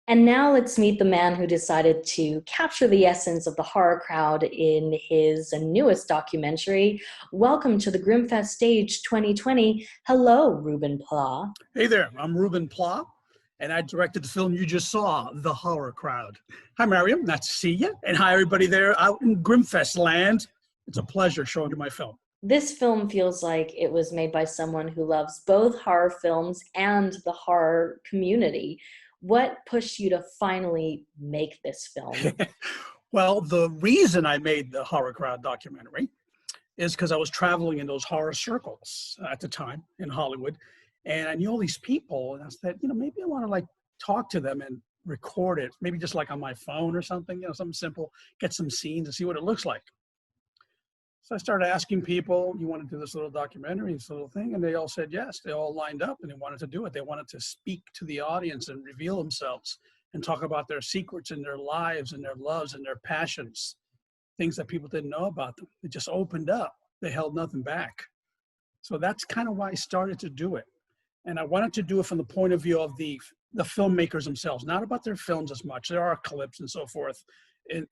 And now let's meet the man who decided to capture the essence of the horror crowd in his newest documentary. Welcome to the Grimmfest Stage 2020. Hello, Ruben Pla. Hey there, I'm Ruben Pla, and I directed the film you just saw, The Horror Crowd. Hi, Mariam, nice to see you. And hi, everybody there out in Grimmfest land. It's a pleasure showing you my film. This film feels like it was made by someone who loves both horror films and the horror community. What pushed you to finally make this film? Well, the reason I made the Horror Crowd documentary is because I was traveling in those horror circles at the time in Hollywood, and I knew all these people, and I said, maybe I want to talk to them and record it, maybe just like on my phone or something, something simple, get some scenes and see what it looks like. So I started asking people, you want to do this little documentary, this little thing? And they all said yes. They all lined up and they wanted to do it. They wanted to speak to the audience and reveal themselves and talk about their secrets and their lives and their loves and their passions, things that people didn't know about them. They just opened up. They held nothing back. So that's kind of why I started to do it. And I wanted to do it from the point of view of the filmmakers themselves, not about their films as much. There are clips and so forth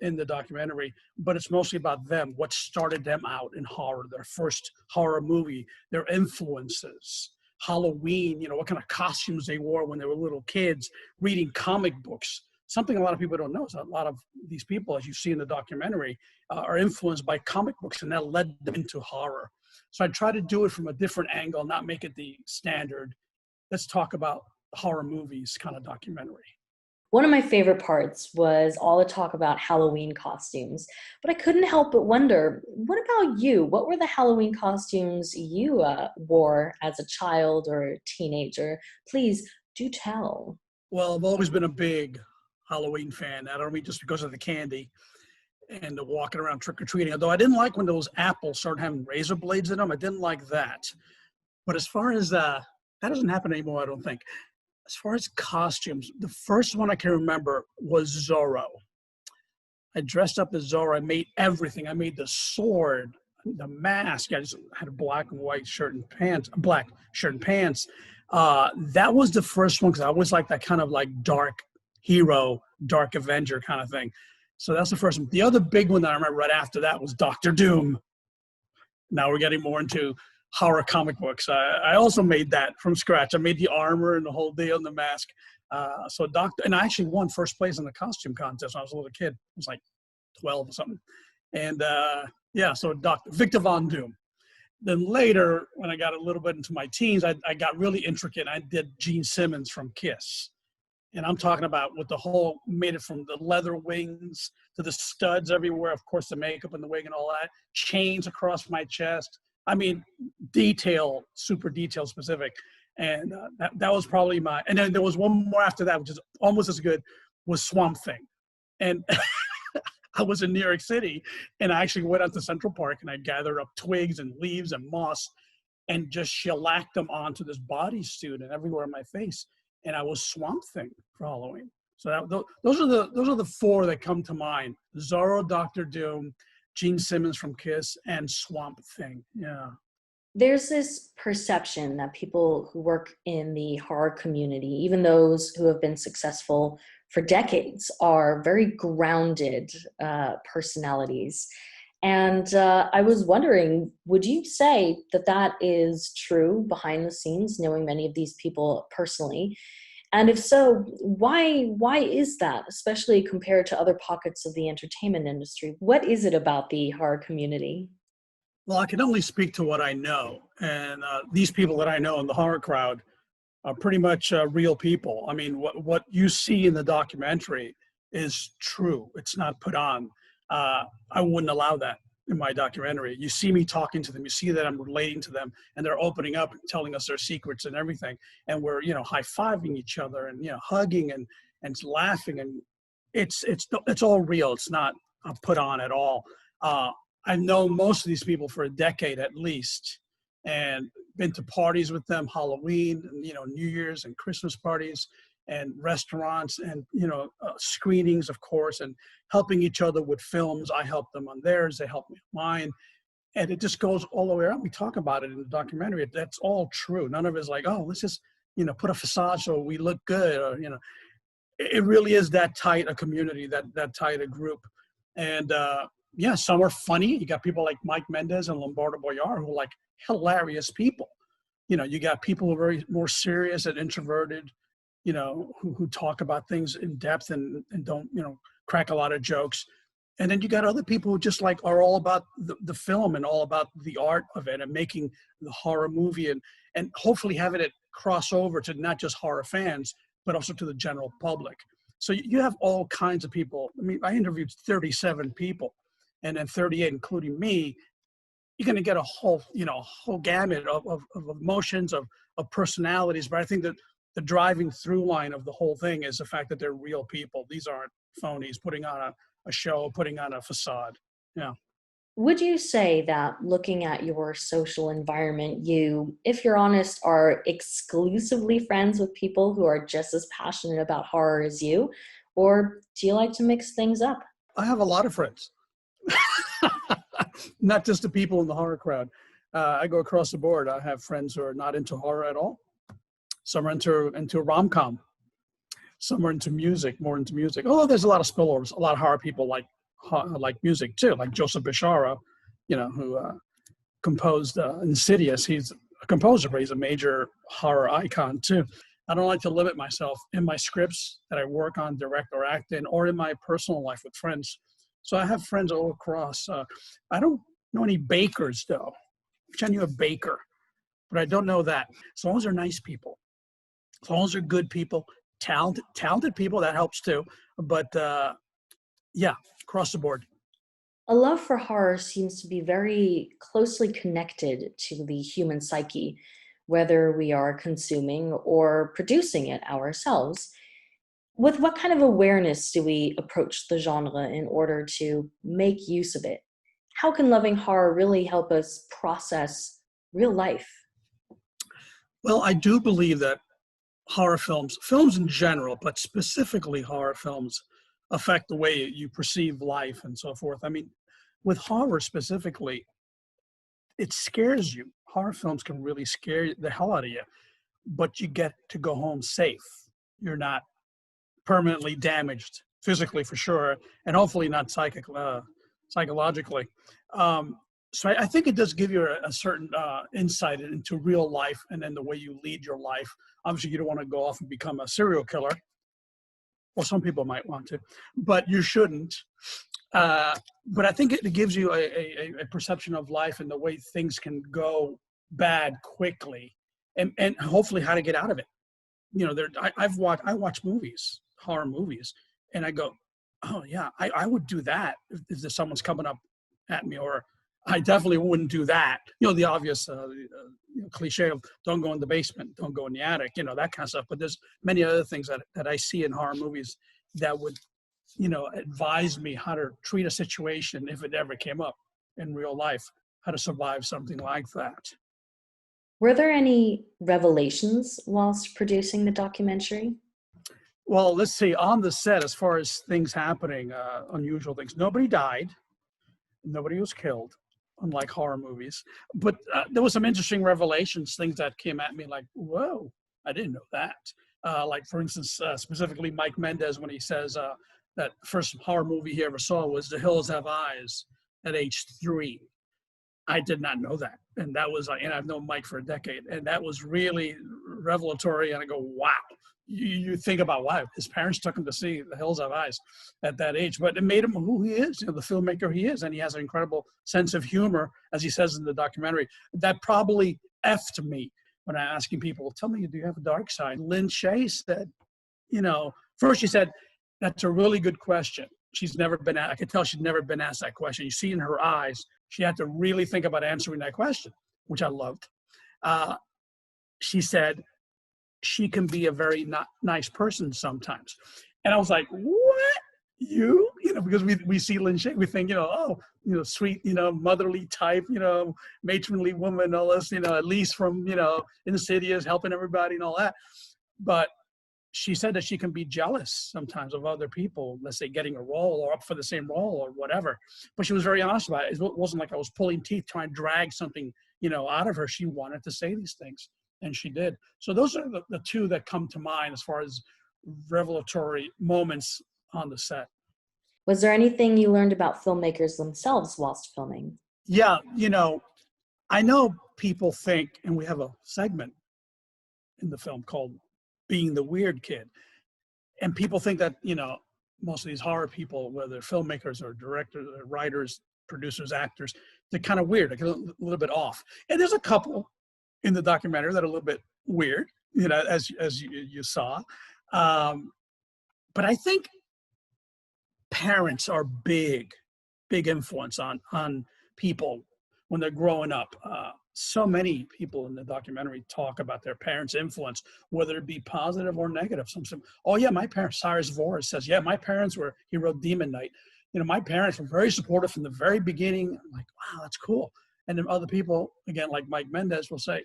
in the documentary, but it's mostly about them, what started them out in horror, their first horror movie, their influences, Halloween, what kind of costumes they wore when they were little kids, reading comic books. Something a lot of people don't know is that a lot of these people, as you see in the documentary, are influenced by comic books, and that led them into horror. So I try to do it from a different angle, not make it the standard, let's talk about horror movies kind of documentary. One of my favorite parts was all the talk about Halloween costumes, but I couldn't help but wonder, what about you? What were the Halloween costumes you wore as a child or a teenager? Please do tell. Well, I've always been a big Halloween fan. I don't mean just because of the candy and the walking around trick-or-treating, although I didn't like when those apples started having razor blades in them. I didn't like that. But as far as that doesn't happen anymore, I don't think. As far as costumes, the first one I can remember was Zorro. I dressed up as Zorro. I made everything. I made the sword, the mask. I just had a black and white shirt and pants, black shirt and pants. That was the first one because I always liked that kind of like dark hero, dark Avenger kind of thing. So that's the first one. The other big one that I remember right after that was Dr. Doom. Now we're getting more into horror comic books. I also made that from scratch. I made the armor and the whole deal and the mask. And I actually won first place in the costume contest when I was a little kid. I was like 12 or something. And so Dr. Victor Von Doom. Then later, when I got a little bit into my teens, I got really intricate. I did Gene Simmons from Kiss. And I'm talking about with the whole, made it from the leather wings to the studs everywhere, of course, the makeup and the wig and all that, chains across my chest. I mean, super detail specific. And that was probably and then there was one more after that, which is almost as good, was Swamp Thing. And I was in New York City, and I actually went out to Central Park, and I gathered up twigs and leaves and moss and just shellacked them onto this bodysuit and everywhere on my face. And I was Swamp Thing for Halloween. So those are the four that come to mind: Zorro, Dr. Doom, Gene Simmons from Kiss, and Swamp Thing. Yeah. There's this perception that people who work in the horror community, even those who have been successful for decades, are very grounded personalities. And I was wondering, would you say that that is true behind the scenes, knowing many of these people personally? And if so, why is that, especially compared to other pockets of the entertainment industry? What is it about the horror community? Well, I can only speak to what I know. And these people that I know in the horror crowd are pretty much real people. I mean, what you see in the documentary is true. It's not put on. I wouldn't allow that in my documentary. You see me talking to them, you see that I'm relating to them, and they're opening up and telling us their secrets and everything. And we're, high-fiving each other and, hugging and laughing. And it's all real. It's not put on at all. I've known most of these people for a decade at least, and been to parties with them, Halloween, and, New Year's and Christmas parties, and restaurants, and screenings, of course, and helping each other with films. I help them on theirs, they help me on mine, and it just goes all the way around. We talk about it in the documentary. That's all true. None of it is like, oh, let's just put a facade so we look good, or it really is that tight a community, that tight a group. And yeah, some are funny. You got people like Mike Mendez and Lombardo Boyar who are like hilarious people. You know, you got people who are very more serious and introverted, you know, who talk about things in depth and don't, you know, crack a lot of jokes. And then you got other people who just like are all about the film and all about the art of it and making the horror movie and hopefully having it cross over to not just horror fans, but also to the general public. So you have all kinds of people. I mean, I interviewed 37 people, and then 38, including me. You're going to get a whole, you know, whole gamut of emotions, of personalities. But I think that the driving through line of the whole thing is the fact that they're real people. These aren't phonies putting on a show, putting on a facade. Yeah. Would you say that looking at your social environment, you, if you're honest, are exclusively friends with people who are just as passionate about horror as you? Or do you like to mix things up? I have a lot of friends, not just the people in the horror crowd. I go across the board. I have friends who are not into horror at all. Some are into rom-com. Some are into music, more into music. Oh, there's a lot of spillovers. A lot of horror people like music too, like Joseph Bishara, you know, who composed Insidious. He's a composer, but he's a major horror icon too. I don't like to limit myself in my scripts that I work on, direct or act in, or in my personal life with friends. So I have friends all across. I don't know any bakers though. I knew a baker, but I don't know that. As long as they're nice people, as long as they're good people, talented people, that helps too. But yeah, across the board. A love for horror seems to be very closely connected to the human psyche, whether we are consuming or producing it ourselves. With what kind of awareness do we approach the genre in order to make use of it? How can loving horror really help us process real life? Well, I do believe that horror films in general, but specifically horror films, affect the way you perceive life and so forth. I mean, with horror specifically, it scares you. Horror films can really scare the hell out of you, but you get to go home safe. You're not permanently damaged, physically for sure, and hopefully not psychologically. So I think it does give you a certain insight into real life and then the way you lead your life. Obviously, you don't want to go off and become a serial killer. Well, some people might want to, but you shouldn't. But I think it gives you a perception of life and the way things can go bad quickly, and hopefully how to get out of it. You know, I watch movies, horror movies, and I go, oh yeah, I would do that if someone's coming up at me, or I definitely wouldn't do that. You know, the obvious cliche of don't go in the basement, don't go in the attic, you know, that kind of stuff. But there's many other things that I see in horror movies that would, you know, advise me how to treat a situation if it ever came up in real life, how to survive something like that. Were there any revelations whilst producing the documentary? Well, let's see, on the set, as far as things happening, unusual things, nobody died, nobody was killed, unlike horror movies. But there was some interesting revelations, things that came at me like, whoa, I didn't know that. Like, for instance, specifically Mike Mendez, when he says that first horror movie he ever saw was The Hills Have Eyes at age 3. I did not know that. And that was, and I've known Mike for a decade, and that was really revelatory. And I go, wow. You think about, wow, his parents took him to see The Hills Have Eyes at that age, but it made him who he is, you know, the filmmaker he is. And he has an incredible sense of humor, as he says in the documentary. That probably effed me when I'm asking people, tell me, do you have a dark side? Lynn Shay said, you know, first she said, that's a really good question. I could tell she'd never been asked that question. You see in her eyes, she had to really think about answering that question, which I loved. She said, she can be a very not nice person sometimes. And I was like, what? You know, because we see Lynn Shay, we think, you know, oh, you know, sweet, you know, motherly type, you know, matronly woman, all this, you know, at least from, you know, Insidious, helping everybody and all that. But she said that she can be jealous sometimes of other people, let's say getting a role or up for the same role or whatever. But she was very honest about it. It wasn't like I was pulling teeth trying to drag something, you know, out of her. She wanted to say these things, and she did. So those are the two that come to mind as far as revelatory moments on the set. Was there anything you learned about filmmakers themselves whilst filming? Yeah, I know people think, and we have a segment in the film called Being the Weird Kid. And people think that, most of these horror people, whether they're filmmakers or directors or writers, producers, actors, they're kind of weird, they're a little bit off. And there's a couple in the documentary that are a little bit weird, as you saw. But I think parents are big influence on people when they're growing up. So many people in the documentary talk about their parents' influence, whether it be positive or negative. Some, oh yeah, my parents, Cyrus Voris says, yeah, my parents he wrote Demon Knight. My parents were very supportive from the very beginning. I'm like, wow, that's cool. And then other people, again, like Mike Mendez will say,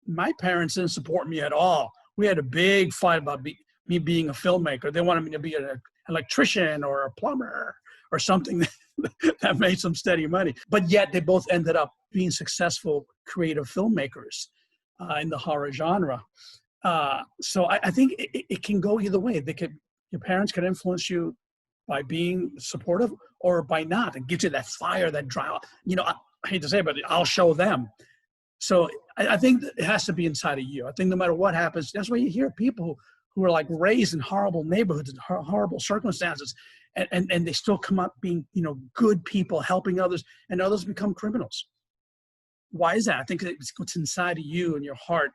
my parents didn't support me at all. We had a big fight about me being a filmmaker. They wanted me to be an electrician or a plumber or something that made some steady money. But yet they both ended up being successful creative filmmakers in the horror genre. So I think it can go either way. Your parents can influence you by being supportive or by not. It gives you that fire, that drive. I hate to say it, but I'll show them. So I think it has to be inside of you. I think no matter what happens, that's why you hear people who are like raised in horrible neighborhoods and horrible circumstances, and they still come up being, good people, helping others, and others become criminals. Why is that? I think it's what's inside of you and your heart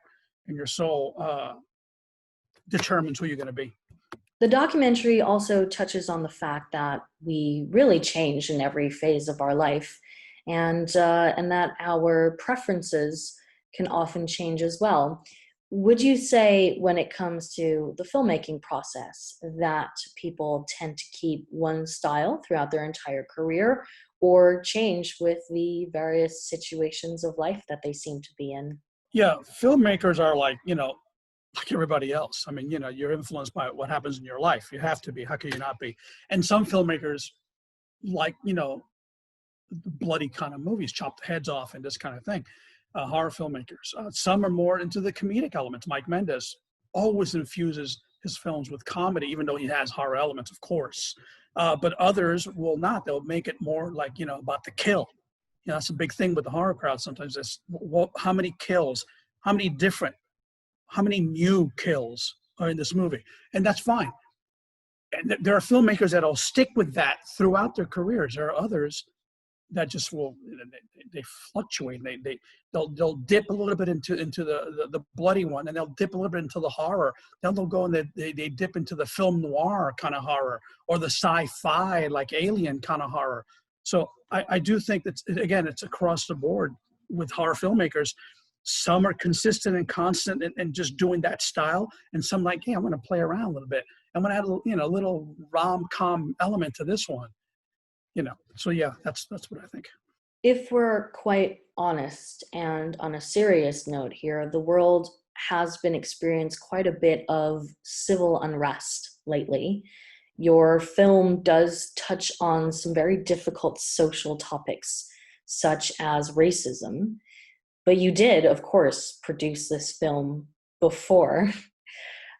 and your soul determines who you're going to be. The documentary also touches on the fact that we really change in every phase of our life, and that our preferences can often change as well. Would you say, when it comes to the filmmaking process, that people tend to keep one style throughout their entire career, or change with the various situations of life that they seem to be in? Yeah, filmmakers are like everybody else. I mean, you're influenced by what happens in your life. You have to be. How can you not be? And some filmmakers like, bloody kind of movies, chop the heads off and this kind of thing. Horror filmmakers. Some are more into the comedic elements. Mike Mendez always infuses his films with comedy, even though he has horror elements, of course. But others will not. They'll make it more like, about the kill. That's a big thing with the horror crowd sometimes. Is how many kills, how many new kills are in this movie? And that's fine. And there are filmmakers that'll stick with that throughout their careers. There are others that just will, they fluctuate. They'll dip a little bit into the bloody one, and they'll dip a little bit into the horror. Then they'll go and they dip into the film noir kind of horror, or the sci-fi like Alien kind of horror. So I do think that, again, it's across the board with horror filmmakers. Some are consistent and constant and just doing that style, and some like, hey, I'm going to play around a little bit. I'm going to add a little rom-com element to this one. So yeah, that's what I think. If we're quite honest and on a serious note here, the world has been experiencing quite a bit of civil unrest lately. Your film does touch on some very difficult social topics, such as racism. But you did, of course, produce this film before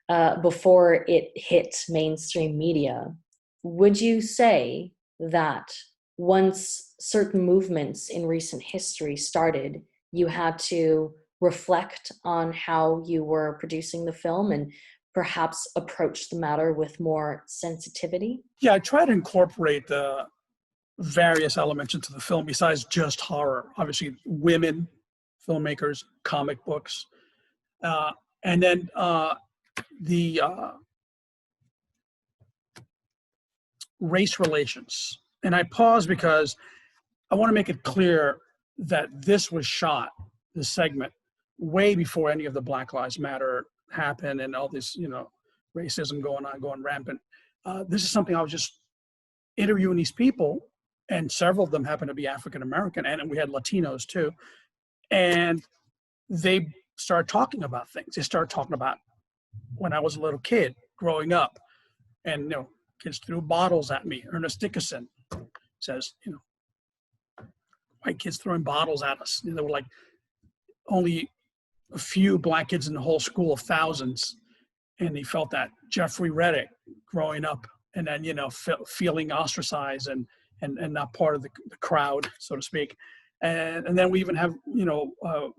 it hit mainstream media. Would you say that once certain movements in recent history started, you had to reflect on how you were producing the film and perhaps approach the matter with more sensitivity? Yeah, I try to incorporate the various elements into the film besides just horror. Obviously, women, filmmakers, comic books, and then the race relations. And I pause because I want to make it clear that this was shot, this segment, way before any of the Black Lives Matter happened and all this, racism going rampant. This is something I was just interviewing these people, and several of them happen to be African American, and we had Latinos too. And they started talking about things. They started talking about when I was a little kid growing up, and kids threw bottles at me. Ernest Dickerson says, white kids throwing bottles at us. There were like only a few black kids in the whole school of thousands. and he felt that Jeffrey Reddick growing up, and then, you know, feeling ostracized and not part of the crowd, so to speak. And then we even have, you know,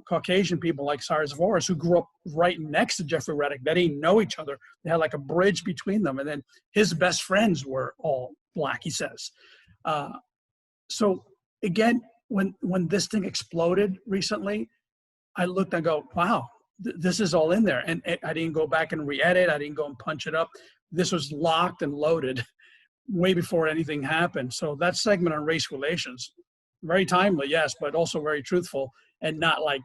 Caucasian people like Cyrus Voris who grew up right next to Jeffrey Reddick. They didn't know each other. They had like a bridge between them. And then his best friends were all Black, he says. So again, when this thing exploded recently, I looked and go, wow, this is all in there. And I didn't go back and re-edit. I didn't go and punch it up. This was locked and loaded way before anything happened. So that segment on race relations, very timely, yes, but also very truthful, and not like,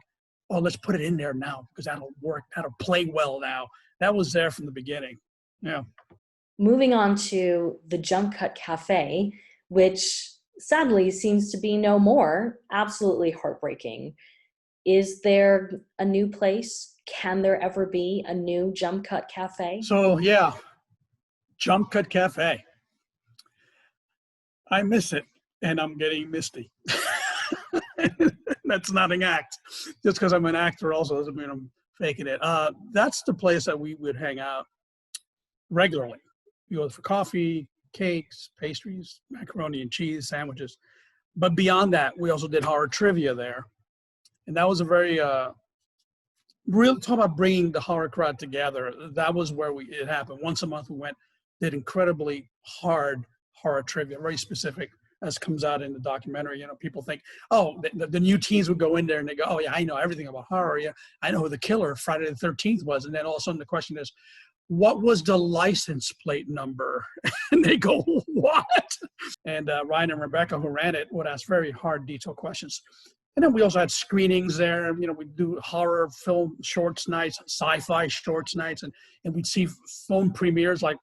oh, let's put it in there now because that'll work, that'll play well now. That was there from the beginning. Yeah. Moving on to the Jumpcut Cafe, which sadly seems to be no more. Absolutely heartbreaking. Is there a new place? Can there ever be a new Jumpcut Cafe? So yeah, Jumpcut Cafe. I miss it, and I'm getting misty. That's not an act. Just because I'm an actor also doesn't mean I'm faking it. That's the place that we would hang out regularly. We go for coffee, cakes, pastries, macaroni and cheese, sandwiches. But beyond that, we also did horror trivia there. And that was a very, real talk about bringing the horror crowd together. That was where it happened. Once a month we went, did incredibly hard horror trivia, very specific, as comes out in the documentary. You know, people think, oh, the new teens would go in there and they go, oh yeah, I know everything about horror. Yeah, I know who the killer Friday the 13th was. And then all of a sudden the question is, what was the license plate number? And they go, what? And Ryan and Rebecca, who ran it, would ask very hard, detailed questions. And then we also had screenings there. You know, we'd do horror film shorts nights, sci-fi shorts nights, and we'd see film premieres like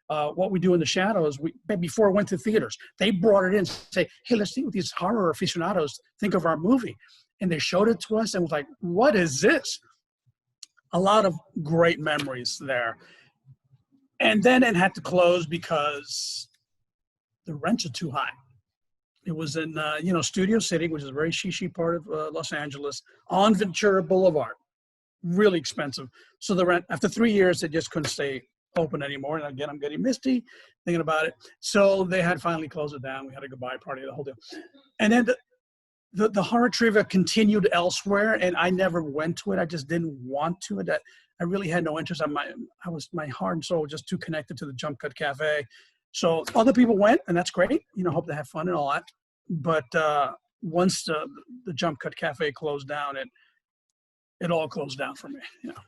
What We Do in the Shadows. Before it went to theaters, they brought it in and say, hey, let's see what these horror aficionados think of our movie. And they showed it to us and was like, what is this? A lot of great memories there. And then it had to close because the rents are too high. It was in, Studio City, which is a very shishi part of Los Angeles, on Ventura Boulevard. Really expensive. So the rent, after 3 years, they just couldn't stay open anymore. And again, I'm getting misty thinking about it. So they had finally closed it down. We had a goodbye party, the whole deal. And then the horror trivia continued elsewhere, and I never went to it. I just didn't want to. I really had no interest. My heart and soul was just too connected to the Jumpcut Cafe. So other people went, and that's great. You know, hope they have fun and all that. But once the Jumpcut Cafe closed down, it all closed down for me. You know.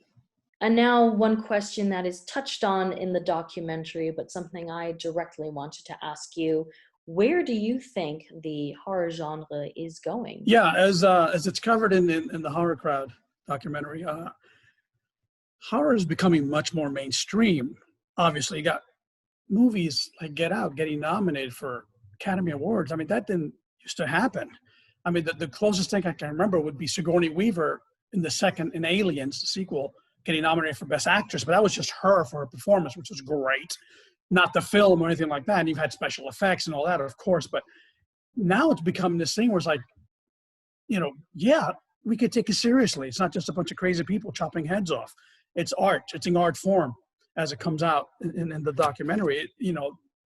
And now one question that is touched on in the documentary, but something I directly wanted to ask you. Where do you think the horror genre is going? Yeah, as it's covered in the Horror Crowd documentary, horror is becoming much more mainstream. Obviously, you got movies like Get Out getting nominated for Academy Awards. I mean, that didn't used to happen. I mean, the closest thing I can remember would be Sigourney Weaver in Aliens, the sequel, getting nominated for Best Actress, but that was just her for her performance, which was great. Not the film or anything like that. And you've had special effects and all that, of course, but now it's become this thing where it's like, yeah, we could take it seriously. It's not just a bunch of crazy people chopping heads off. It's art. It's an art form as it comes out in the documentary.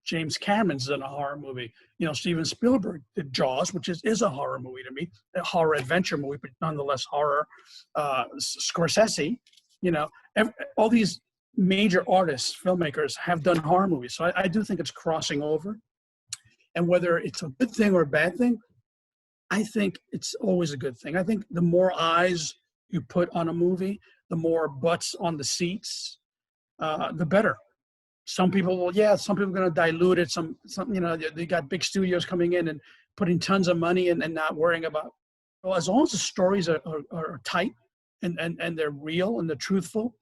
James Cameron's in a horror movie. Steven Spielberg did Jaws, which is a horror movie to me, a horror adventure movie, but nonetheless horror. Scorsese, all these major artists, filmmakers have done horror movies. So I do think it's crossing over. And whether it's a good thing or a bad thing, I think it's always a good thing. I think the more eyes you put on a movie, the more butts on the seats, the better. Some people are going to dilute it. Some they got big studios coming in and putting tons of money and not worrying about, as long as the stories are tight and they're real and they're truthful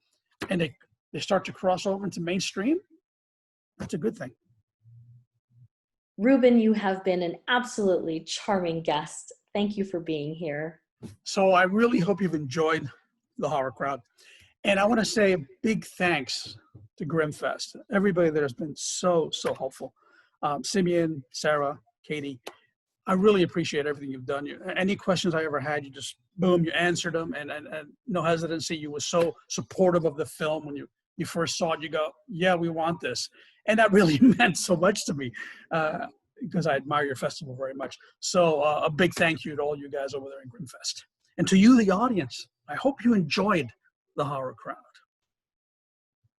and they start to cross over into mainstream, that's a good thing. Ruben, you have been an absolutely charming guest. Thank you for being here. So I really hope you've enjoyed the Horror Crowd. And I want to say a big thanks to Grimmfest. Everybody there has been so helpful. Simeon, Sarah, Katie, I really appreciate everything you've done. Any questions I ever had, you just, boom, you answered them. And no hesitancy. You were so supportive of the film when you you first saw it, you go, yeah, we want this. And that really meant so much to me because I admire your festival very much. So a big thank you to all you guys over there in Grimmfest. And to you, the audience, I hope you enjoyed the horror crowd.